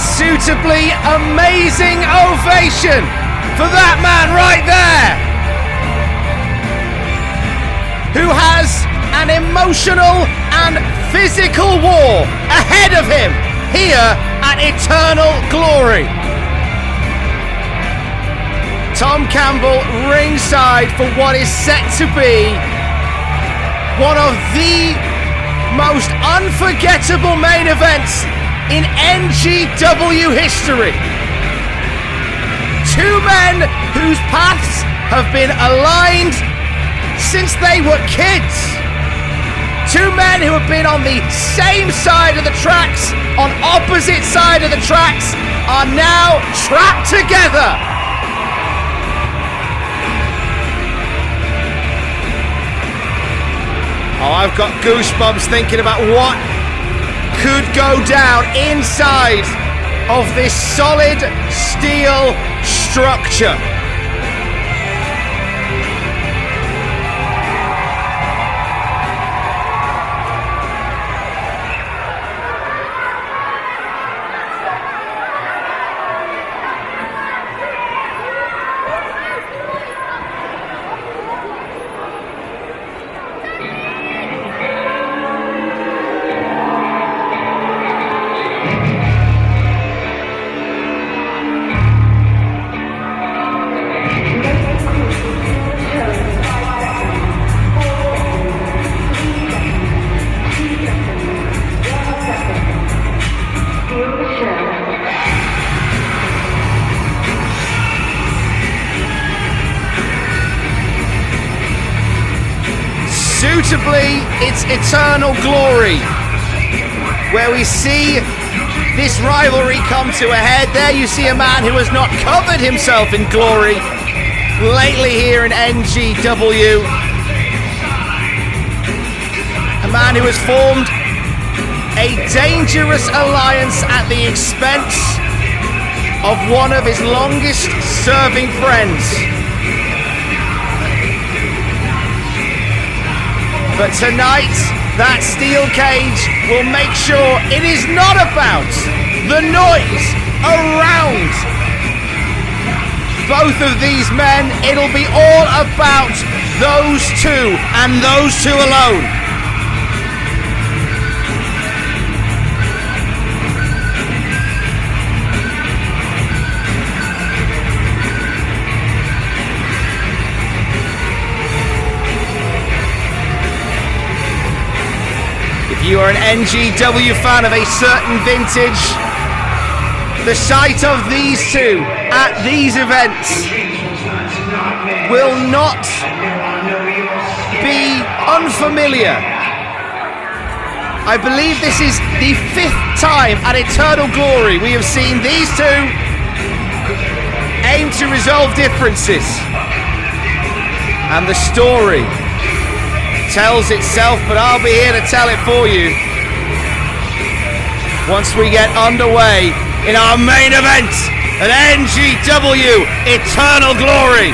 suitably amazing ovation for that man right there, who has an emotional and physical war ahead of him here at Eternal Glory. Tom Campbell ringside for what is set to be one of the most unforgettable main events in NGW history. Two men whose paths have been aligned since they were kids. Two men who have been on the same side of the tracks, on opposite side of the tracks, are now trapped together. Oh, I've got goosebumps thinking about what could go down inside of this solid steel structure. Suitably, it's Eternal Glory, where we see this rivalry come to a head. There you see a man who has not covered himself in glory lately here in NGW. A man who has formed a dangerous alliance at the expense of one of his longest serving friends. But tonight, that steel cage will make sure it is not about the noise around both of these men. It'll be all about those two and those two alone. If you are an NGW fan of a certain vintage, the sight of these two at these events will not be unfamiliar. I believe this is the 5th time at Eternal Glory we have seen these two aim to resolve differences. And the story tells itself, but I'll be here to tell it for you once we get underway in our main event at NGW Eternal Glory.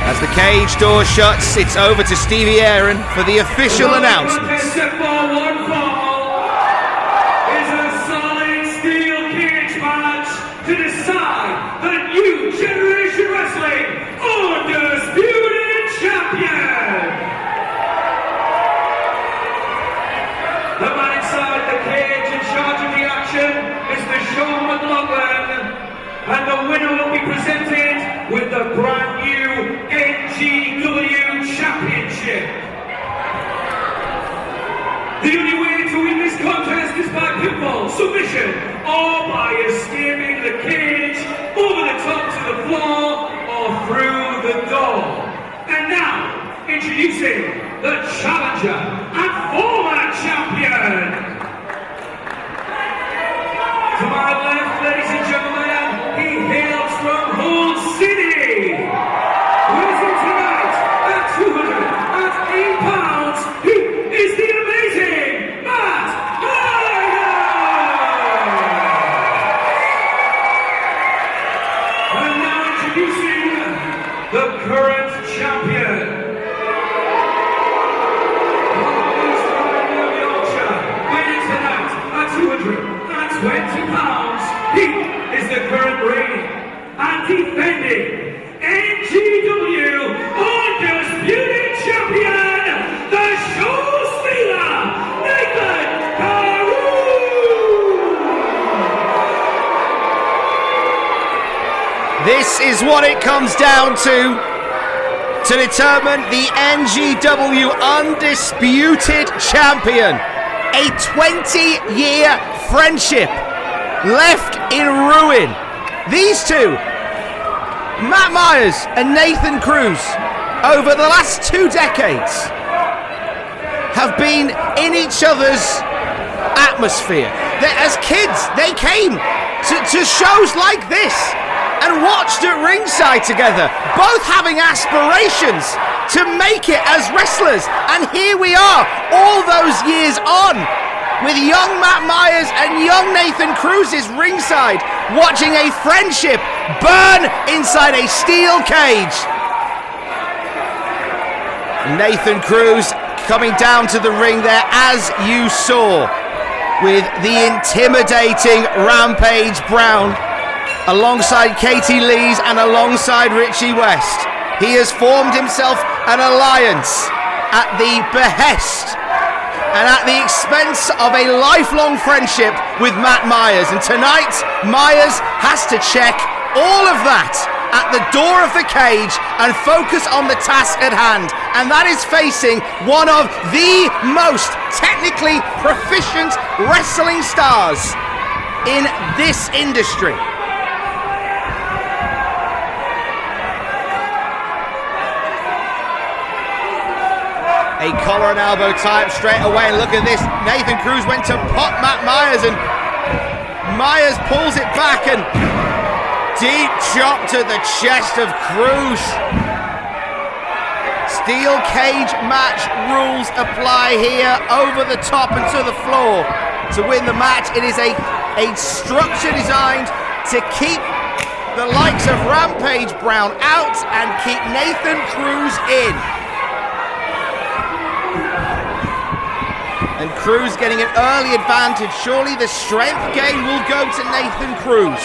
As the cage door shuts, it's over to Stevie Aaron for the official announcement. To decide the new Generation Wrestling Undisputed Champion. The man inside the cage in charge of the action is the Sean McLaughlin, and the winner will be presented with the brand new NGW Championship. The only way to win this contest is by pinfall, submission, or by escaping the cage over the top to the floor or through the door. And now, introducing the challenger and former champion. To my left, ladies and gentlemen, he hails from Hull City. Weighing tonight at 208 pounds, he is the amazing Matt Ryder. And now introducing the current champion. Weighing tonight at 220 pounds, he is the current reigning and defending NGW Undisputed Champion, the show stealer, Nathan Cruz. This is what it comes down to determine the NGW Undisputed Champion. A 20-year friendship left in ruin. These two, Matt Myers and Nathan Cruz, over the last 2 decades, have been in each other's atmosphere. As kids, they came to shows like this and watched at ringside together, both having aspirations to make it as wrestlers. And here we are, all those years on, with young Matt Myers and young Nathan Cruz's ringside, watching a friendship burn inside a steel cage. Nathan Cruz coming down to the ring there, as you saw, with the intimidating Rampage Brown, alongside Katie Lees and alongside Richie West. He has formed himself an alliance at the behest and at the expense of a lifelong friendship with Matt Myers. And tonight, Myers has to check all of that at the door of the cage and focus on the task at hand. And that is facing one of the most technically proficient wrestling stars in this industry. A collar and elbow tie-up straight away, and look at this. Nathan Cruz went to pop Matt Myers, and Myers pulls it back, and deep chop to the chest of Cruz. Steel cage match rules apply here, over the top and to the floor to win the match. It is a structure designed to keep the likes of Rampage Brown out and keep Nathan Cruz in. And Cruz getting an early advantage. Surely the strength gain will go to Nathan Cruz.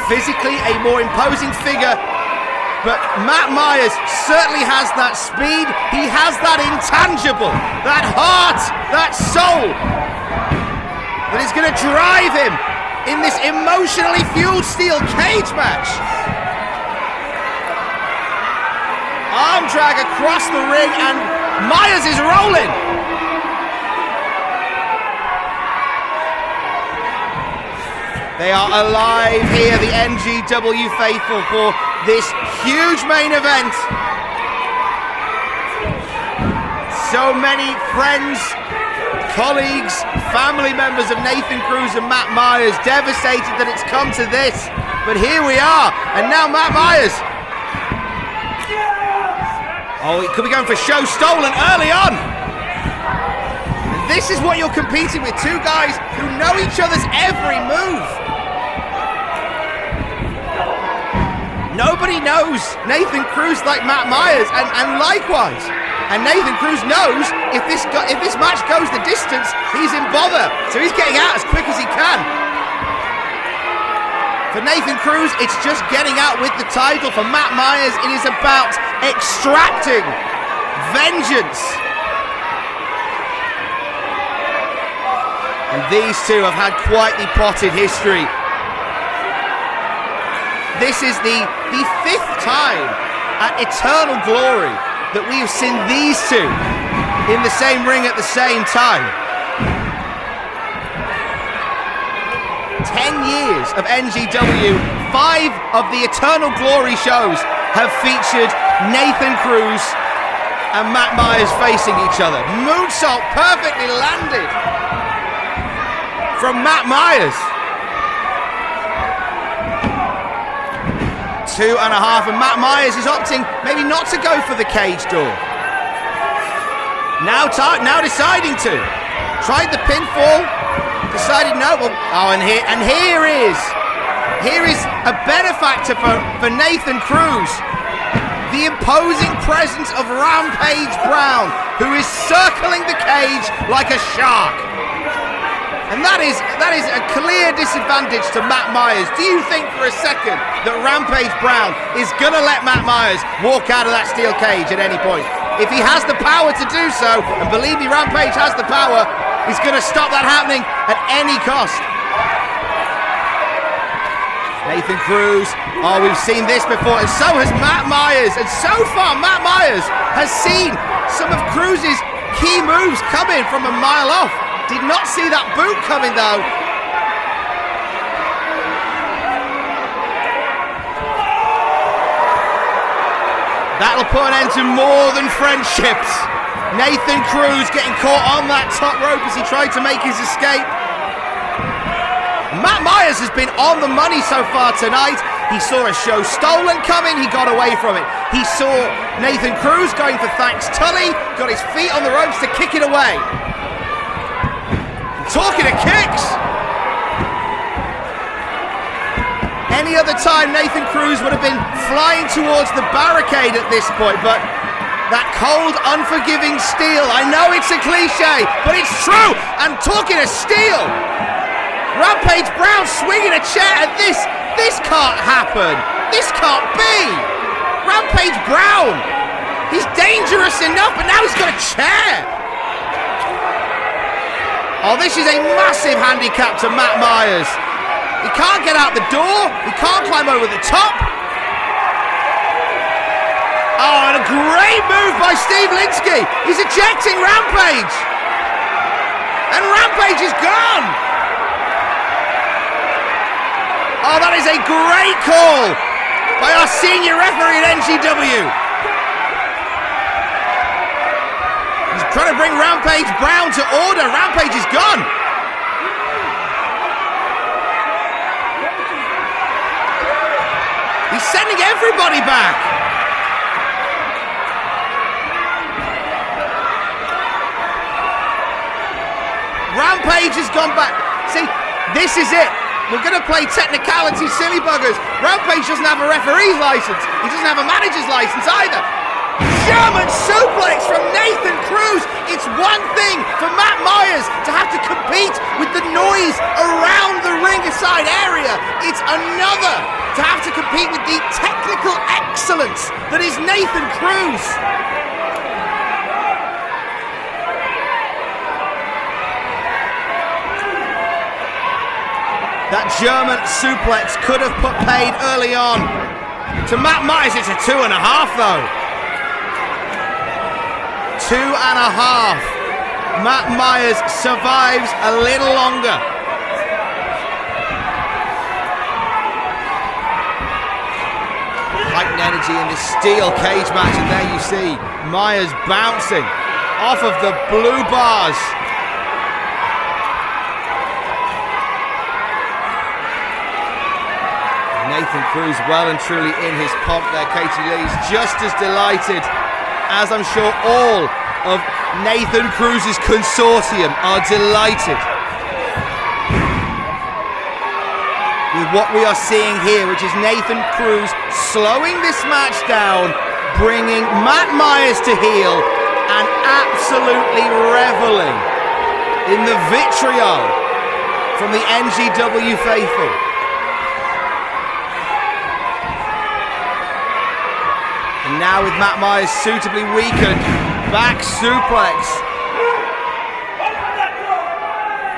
Physically a more imposing figure, but Matt Myers certainly has that speed. He has that intangible, that heart, that soul that is going to drive him in this emotionally fueled steel cage match. Arm drag across the ring, and Myers is rolling. They are alive here, the NGW faithful, for this huge main event. So many friends, colleagues, family members of Nathan Cruz and Matt Myers devastated that it's come to this. But here we are, and now Matt Myers. Oh, he could be going for show stolen early on. This is what you're competing with, two guys who know each other's every move. Nobody knows Nathan Cruz like Matt Myers, and likewise. And Nathan Cruz knows if this match goes the distance, he's in bother. So he's getting out as quick as he can. For Nathan Cruz, it's just getting out with the title. For Matt Myers, it is about extracting vengeance. And these two have had quite the potted history. This is the 5th time at Eternal Glory that we have seen these two in the same ring at the same time. 10 years of NGW, 5 of the Eternal Glory shows have featured Nathan Cruz and Matt Myers facing each other. Moonsault perfectly landed from Matt Myers. 2.5, and Matt Myers is opting maybe not to go for the cage door. Now deciding to. Tried the pinfall, decided no. Well, oh, and here is here is a benefactor for Nathan Cruz. The imposing presence of Rampage Brown, who is circling the cage like a shark. And that is a clear disadvantage to Matt Myers. Do you think for a second that Rampage Brown is going to let Matt Myers walk out of that steel cage at any point? If he has the power to do so, and believe me, Rampage has the power, he's going to stop that happening at any cost. Nathan Cruz, oh, we've seen this before, and so has Matt Myers. And so far, Matt Myers has seen some of Cruz's key moves coming from a mile off. Did not see that boot coming, though. That'll put an end to more than friendships. Nathan Cruz getting caught on that top rope as he tried to make his escape. Matt Myers has been on the money so far tonight. He saw a show stolen coming, he got away from it. He saw Nathan Cruz going for Thanks Tully, got his feet on the ropes to kick it away. Talking of kicks! Any other time Nathan Cruz would have been flying towards the barricade at this point, but that cold, unforgiving steel, I know it's a cliche, but it's true! And talking of steel, Rampage Brown swinging a chair, and this can't happen. This can't be. Rampage Brown, he's dangerous enough, but now he's got a chair. Oh, this is a massive handicap to Matt Myers. He can't get out the door. He can't climb over the top. Oh, and a great move by Steve Linsky. He's ejecting Rampage. And Rampage is gone. Oh, that is a great call by our senior referee at NGW. He's trying to bring Rampage Brown to order. Rampage is gone. He's sending everybody back. Rampage has gone back. See, this is it. We're going to play technicality, silly buggers. Rampage doesn't have a referee's license. He doesn't have a manager's license either. German suplex from Nathan Cruz. It's one thing for Matt Myers to have to compete with the noise around the ringside area. It's another to have to compete with the technical excellence that is Nathan Cruz. That German suplex could have put paid early on. To Matt Myers, it's a 2.5 though. 2.5. Matt Myers survives a little longer. Heightened energy in this steel cage match, and there you see Myers bouncing off of the blue bars. Nathan Cruz well and truly in his pomp there. Katie Lee's just as delighted as I'm sure all of Nathan Cruz's consortium are delighted with what we are seeing here, which is Nathan Cruz slowing this match down, bringing Matt Myers to heel, and absolutely reveling in the vitriol from the NGW faithful. And now with Matt Myers suitably weakened, back suplex.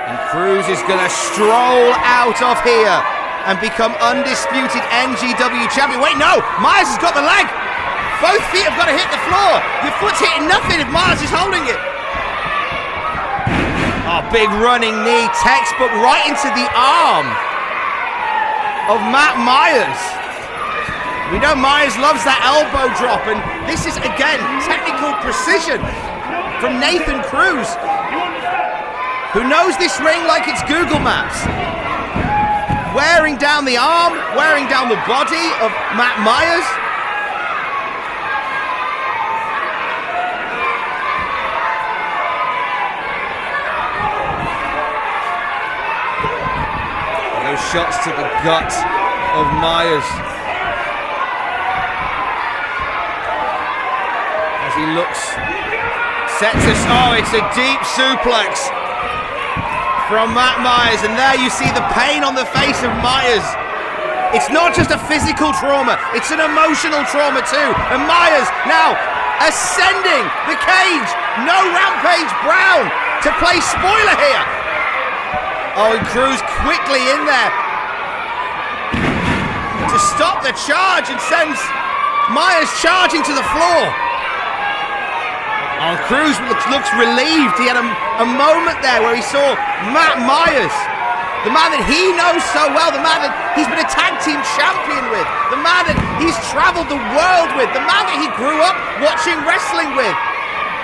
And Cruz is going to stroll out of here and become undisputed NGW champion. Wait, no! Myers has got the leg! Both feet have got to hit the floor. Your foot's hitting nothing if Myers is holding it. Oh, big running knee, textbook right into the arm of Matt Myers. We know Myers loves that elbow drop, and this is, again, technical precision from Nathan Cruz, who knows this ring like it's Google Maps. Wearing down the arm, wearing down the body of Matt Myers. Those shots to the gut of Myers. As he looks, sets us, oh, it's a deep suplex from Matt Myers, and there you see the pain on the face of Myers. It's not just a physical trauma, it's an emotional trauma too. And Myers now ascending the cage. No Rampage Brown to play spoiler here. Oh, and Cruz quickly in there to stop the charge and sends Myers charging to the floor. Oh, Cruz looks relieved. He had a moment there where he saw Matt Myers, the man that he knows so well, the man that he's been a tag team champion with, the man that he's traveled the world with, the man that he grew up watching wrestling with.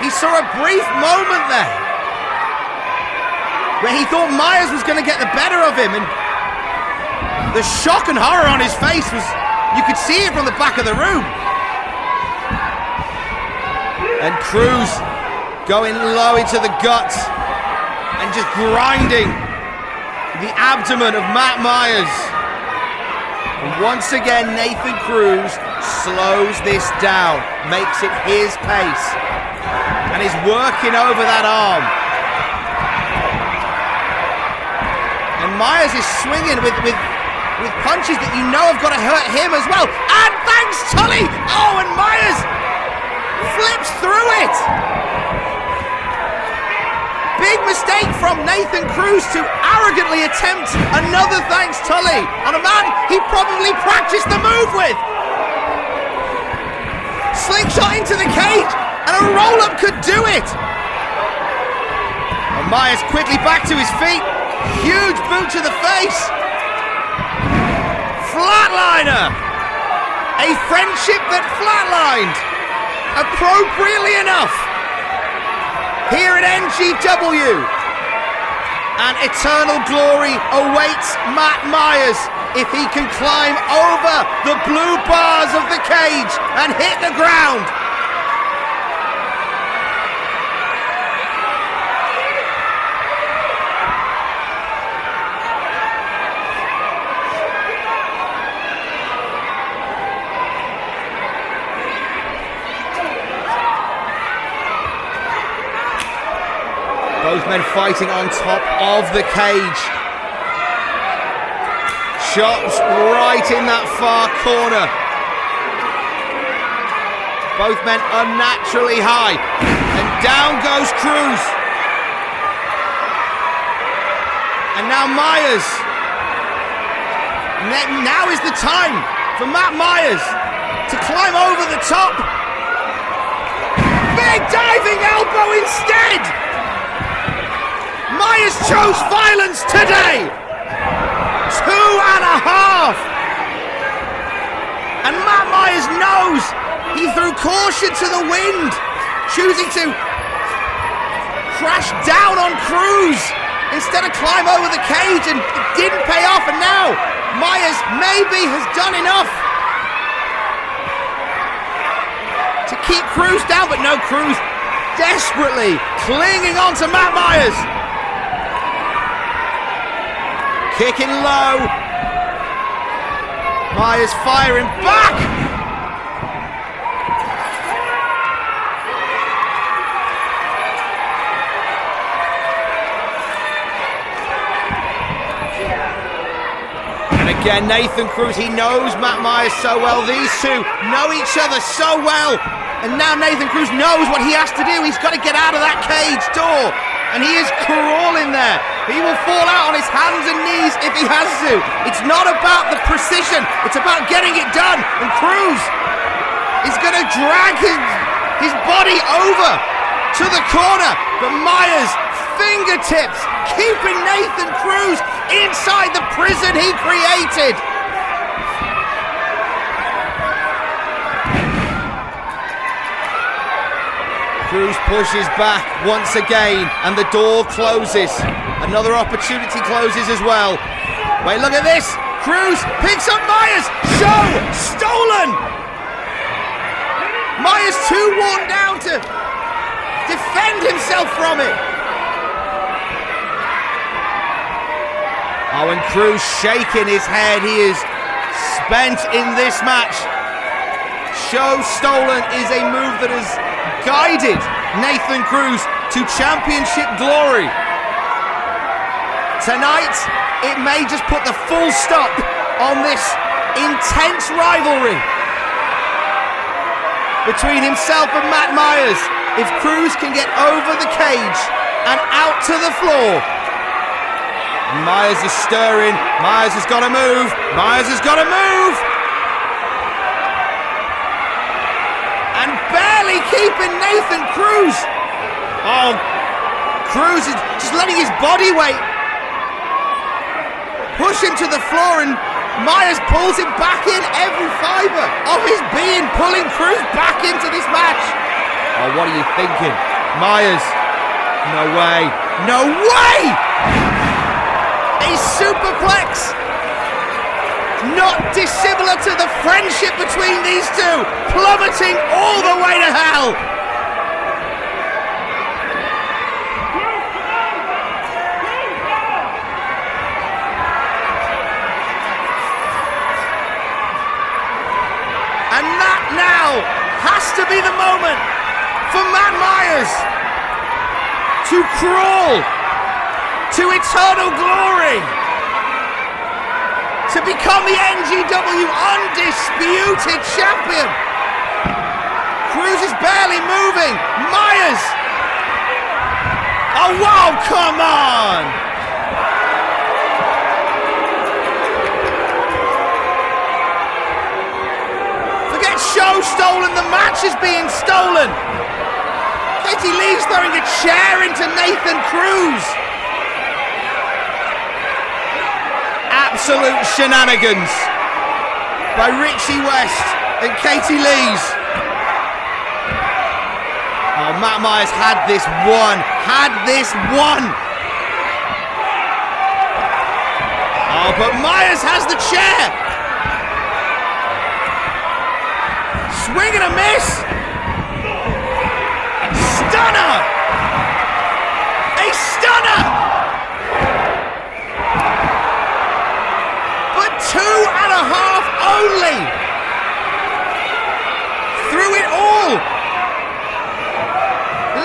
He saw a brief moment there where he thought Myers was going to get the better of him, and the shock and horror on his face was, you could see it from the back of the room. And Cruz going low into the gut and just grinding the abdomen of Matt Myers. And once again, Nathan Cruz slows this down, makes it his pace, and is working over that arm. And Myers is swinging with punches that you know have got to hurt him as well. And thanks, Tully! Oh, and Myers flips through it! Big mistake from Nathan Cruz to arrogantly attempt another thanks Tully on a man he probably practiced the move with. Slingshot into the cage, and a roll-up could do it. And Myers quickly back to his feet. Huge boot to the face. Flatliner. A friendship that flatlined. Appropriately enough. Here at NGW. And eternal glory awaits Matt Myers if he can climb over the blue bars of the cage and hit the ground. Both men fighting on top of the cage. Shots right in that far corner. Both men unnaturally high. And down goes Cruz. And now Myers. Now is the time for Matt Myers to climb over the top. Big diving elbow instead. Myers chose violence today. 2.5. And Matt Myers knows he threw caution to the wind, choosing to crash down on Cruz instead of climb over the cage, and it didn't pay off. And now Myers maybe has done enough to keep Cruz down, but no, Cruz desperately clinging on to Matt Myers. Kicking low. Myers firing back. And again, Nathan Cruz, he knows Matt Myers so well. These two know each other so well. And now Nathan Cruz knows what he has to do. He's got to get out of that cage door. And he is crawling there. He will fall out on his hands and knees if he has to. It's not about the precision. It's about getting it done. And Cruz is going to drag his body over to the corner. But Myers, fingertips, keeping Nathan Cruz inside the prison he created. Cruz pushes back once again, and the door closes. Another opportunity closes as well. Wait, look at this. Cruz picks up Myers. Show stolen. Myers too worn down to defend himself from it. Oh, and Cruz shaking his head. He is bent in this match. Show stolen is a move that has guided Nathan Cruz to championship glory. Tonight, it may just put the full stop on this intense rivalry between himself and Matt Myers. If Cruz can get over the cage and out to the floor. Myers is stirring. Myers has got to move. Myers has got to move. And barely keeping Nathan Cruz. Oh, Cruz is just letting his body weight push him to the floor, and Myers pulls him back in, every fibre of his being pulling Cruz back into this match. Oh, what are you thinking? Myers, no way, no way! A superplex, not dissimilar to the friendship between these two, plummeting all the way to hell. And that now has to be the moment for Matt Myers to crawl to eternal glory, to become the NGW Undisputed Champion. Cruz is barely moving. Myers. Oh, wow, come on. Forget show stolen, the match is being stolen. Katie Lee's throwing a chair into Nathan Cruz. Absolute shenanigans by Richie West and Katie Lee's. Oh, Matt Myers had this one. Oh, but Myers has the chair. Swing and a miss. Stunner. A stunner. 2.5 only. Through it all.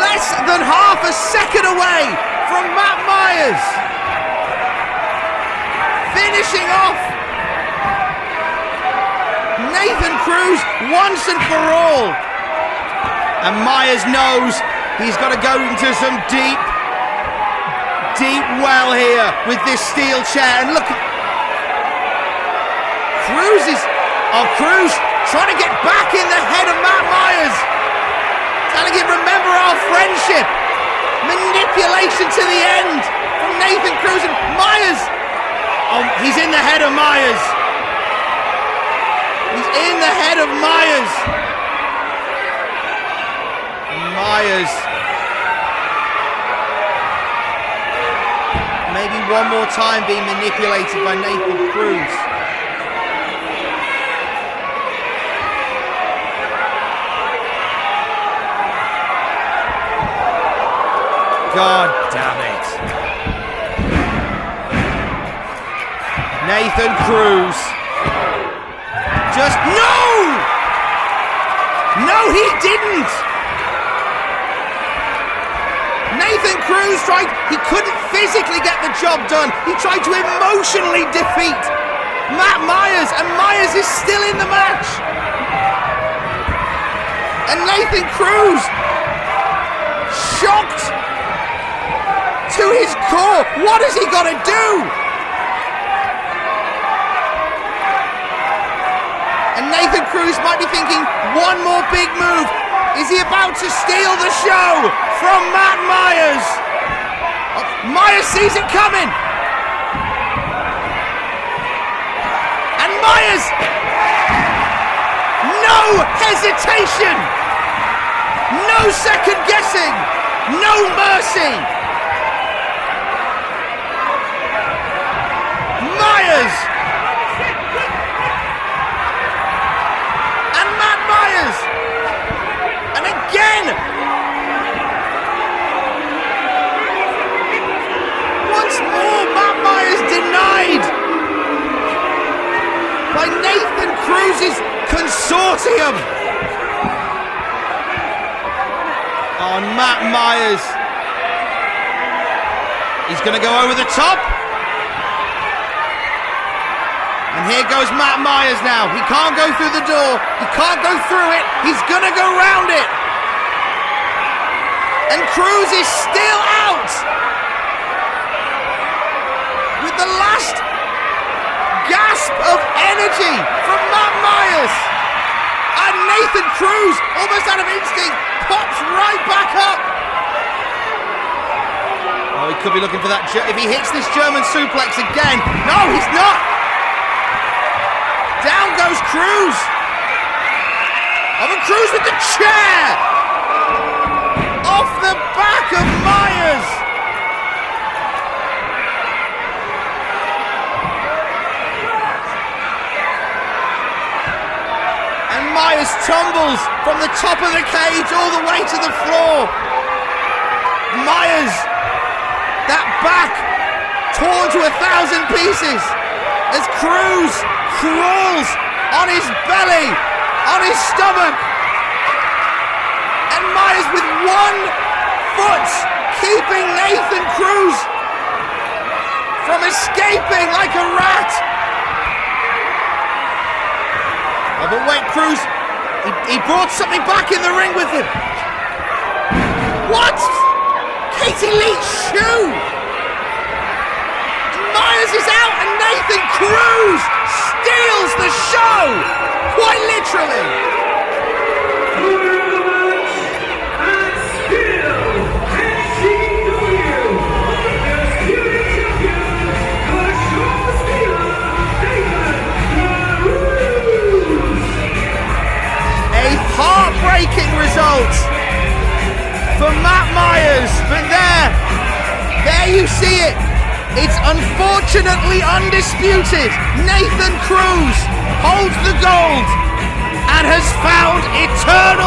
Less than half a second away from Matt Myers. Finishing off Nathan Cruz once and for all. And Myers knows he's got to go into some deep well here with this steel chair. And look, Cruz trying to get back in the head of Matt Myers. Telling him, remember our friendship. Manipulation to the end from Nathan Cruz, and Myers. Oh, he's in the head of Myers. He's in the head of Myers. Myers. Maybe one more time being manipulated by Nathan Cruz. God damn it. Nathan Cruz. Just, no! No, he didn't! Nathan Cruz he couldn't physically get the job done. He tried to emotionally defeat Matt Myers, and Myers is still in the match. And Nathan Cruz, shocked to his core. What has he got to do? And Nathan Cruz might be thinking, one more big move. Is he about to steal the show from Matt Myers? Oh, Myers sees it coming. And Myers, no hesitation, no second guessing, no mercy. Myers and Matt Myers, and again once more Matt Myers denied by Nathan Cruz's consortium. On Matt Myers. He's going to go over the top. And here goes Matt Myers now. He can't go through the door. He can't go through it. He's going to go round it. And Cruz is still out. With the last gasp of energy from Matt Myers. And Nathan Cruz, almost out of instinct, pops right back up. Oh, he could be looking for that. If he hits this German suplex again. No, he's not. Down goes Cruz. Oh, and Cruz with the chair. Off the back of Myers. And Myers tumbles from the top of the cage all the way to the floor. Myers, that back torn to 1,000 pieces as Cruz crawls on his belly, on his stomach. And Myers with one foot keeping Nathan Cruz from escaping like a rat. Oh, but wait, Cruz, he brought something back in the ring with him. What? Katie Lee's shoe! Myers is out and Nathan Cruz steals the show! Quite literally! Winner of the match, and still NGW Undisputed Champion, the show stealer, Nathan Cruz! A heartbreaking result for Matt Myers, but there you see it. It's unfortunately undisputed. Nathan Cruz holds the gold and has found eternal